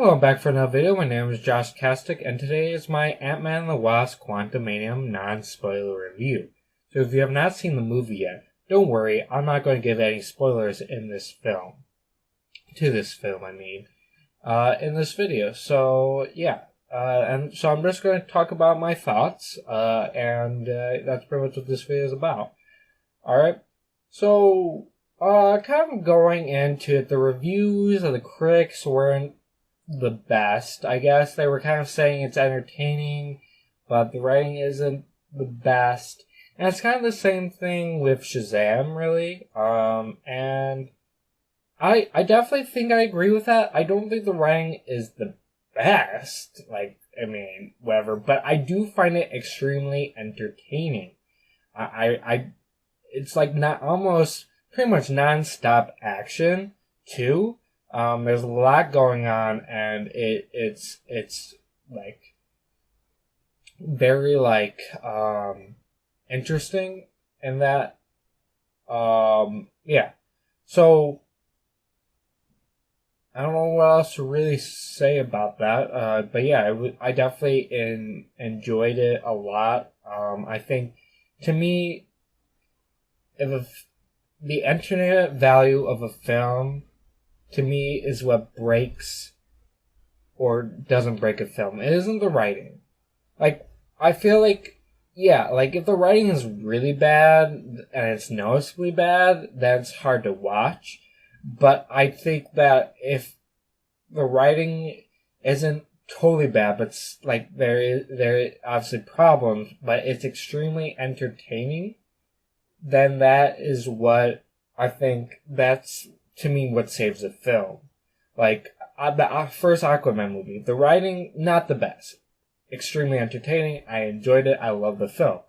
Hello, I'm back for another video. My name is Josh Kastic, and today is my Ant-Man and the Wasp Quantumania non-spoiler review. So if you have not seen the movie yet, don't worry, I'm not going to give any spoilers in this film. In this video. So, yeah. And so I'm just going to talk about my thoughts, and that's pretty much what this video is about. Alright? So, kind of going into it, the reviews of the critics weren't the best. I guess they were kind of saying it's entertaining, but the writing isn't the best. And it's kind of the same thing with Shazam, really. And I definitely think I agree with that. I don't think the writing is the best, whatever, but I do find it extremely entertaining. It's like pretty much non-stop action, too. There's a lot going on, and it's very interesting in that. Yeah. So I don't know what else to really say about that. But yeah, I definitely enjoyed it a lot. I think, to me, if the internet value of a film, to me, is what breaks or doesn't break a film. It isn't the writing. I feel like, if the writing is really bad and it's noticeably bad, then it's hard to watch. But I think that if the writing isn't totally bad, but there are obviously problems, but it's extremely entertaining, then that is what I think that's, to me, what saves a film. The first Aquaman movie, the writing, not the best. Extremely entertaining. I enjoyed it. I love the film.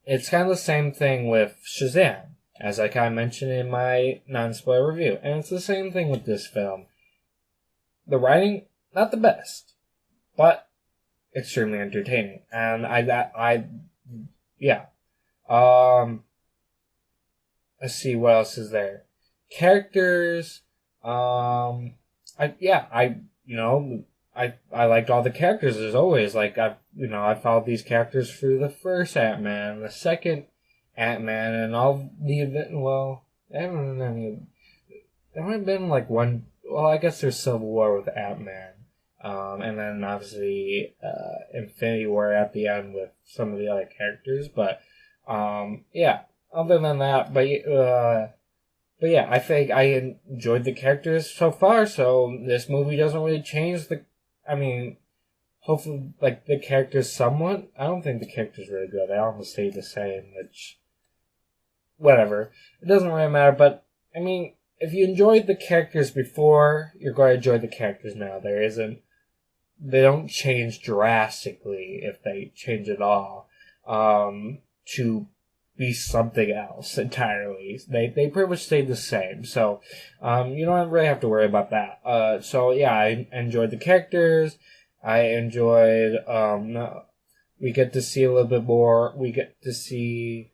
It's kind of the same thing with Shazam, as I kind of mentioned in my non-spoiler review. And it's the same thing with this film. The writing, not the best, but extremely entertaining. And let's see, what else is there? Characters, I liked all the characters as always. I followed these characters through the first Ant-Man, the second Ant-Man, and all the event. Well, there might have been one. Well, I guess there's Civil War with Ant-Man, and then obviously Infinity War at the end with some of the other characters. But other than that, but yeah, I think I enjoyed the characters so far. So this movie doesn't really change hopefully, the characters somewhat. I don't think the characters really good. They almost stay the same, which, whatever. It doesn't really matter, but, if you enjoyed the characters before, you're going to enjoy the characters now. They don't change drastically, if they change at all, to be something else entirely. They pretty much stayed the same, so you don't really have to worry about that. So yeah, I enjoyed the characters. I enjoyed we get to see a little bit more. We get to see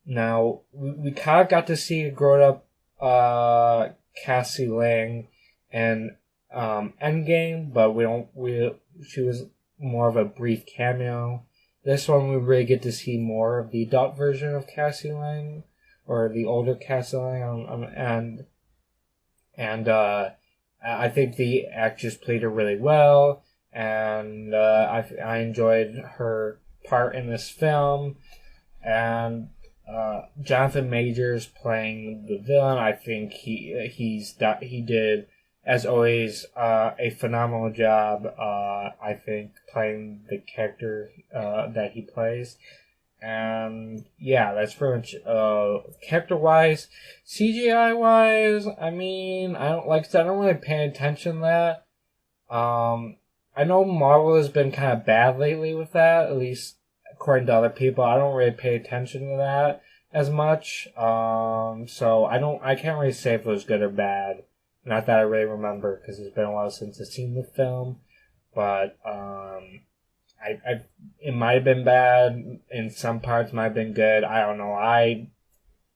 now. We kind of got to see a grown up Cassie Lang and Endgame, but she was more of a brief cameo. This one, we really get to see more of the adult version of Cassie Lang, or the older Cassie Lang, and I think the actress played her really well, and I enjoyed her part in this film, and Jonathan Majors playing the villain. I think he did, as always, a phenomenal job, I think, playing the character that he plays. And yeah, that's pretty much character-wise. CGI-wise, I don't really pay attention to that. I know Marvel has been kind of bad lately with that, at least according to other people. I don't really pay attention to that as much. So I can't really say if it was good or bad. Not that I really remember, because it's been a while since I've seen the film, but it might have been bad. In some parts, might have been good. I don't know. I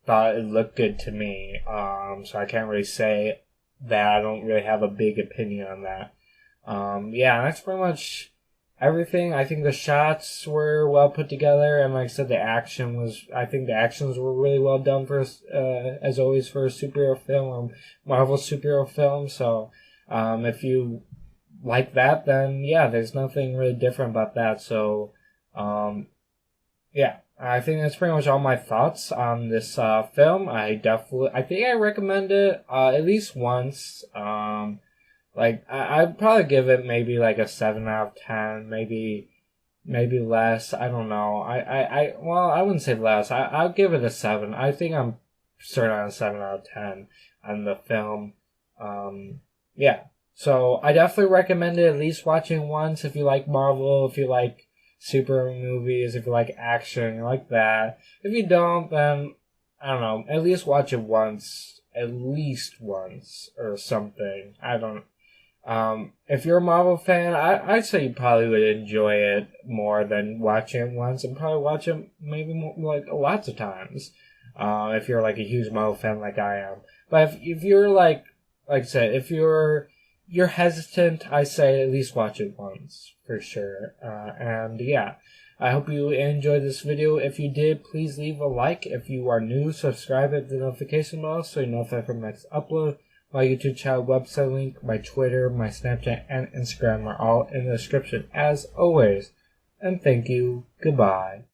thought it looked good to me, so I can't really say that. I don't really have a big opinion on that. Yeah, that's pretty much everything. I think the shots were well put together, and like I said, I think the actions were really well done for, as always, for a superhero film or Marvel superhero film. So, if you like that, then yeah, there's nothing really different about that. So, yeah, I think that's pretty much all my thoughts on this film. I think I recommend it at least once. I'd probably give it maybe like a 7 out of 10, maybe less. I don't know. Well, I wouldn't say less. I'll give it a 7. I think I'm certain on a 7 out of 10 on the film. Yeah. So I definitely recommend it at least watching once if you like Marvel, if you like superhero movies, if you like action, you like that. If you don't, then I don't know. At least watch it once, or something. I don't. If you're a Marvel fan, I'd say you probably would enjoy it more than watching it once, and probably watch it maybe more, like lots of times. If you're like a huge Marvel fan like I am. But if you're like I said, if you're hesitant, I say at least watch it once for sure. And yeah, I hope you enjoyed this video. If you did, please leave a like. If you are new, subscribe at the notification bell so you're notified for my next upload. My YouTube channel, website link, my Twitter, my Snapchat, and Instagram are all in the description as always. And thank you. Goodbye.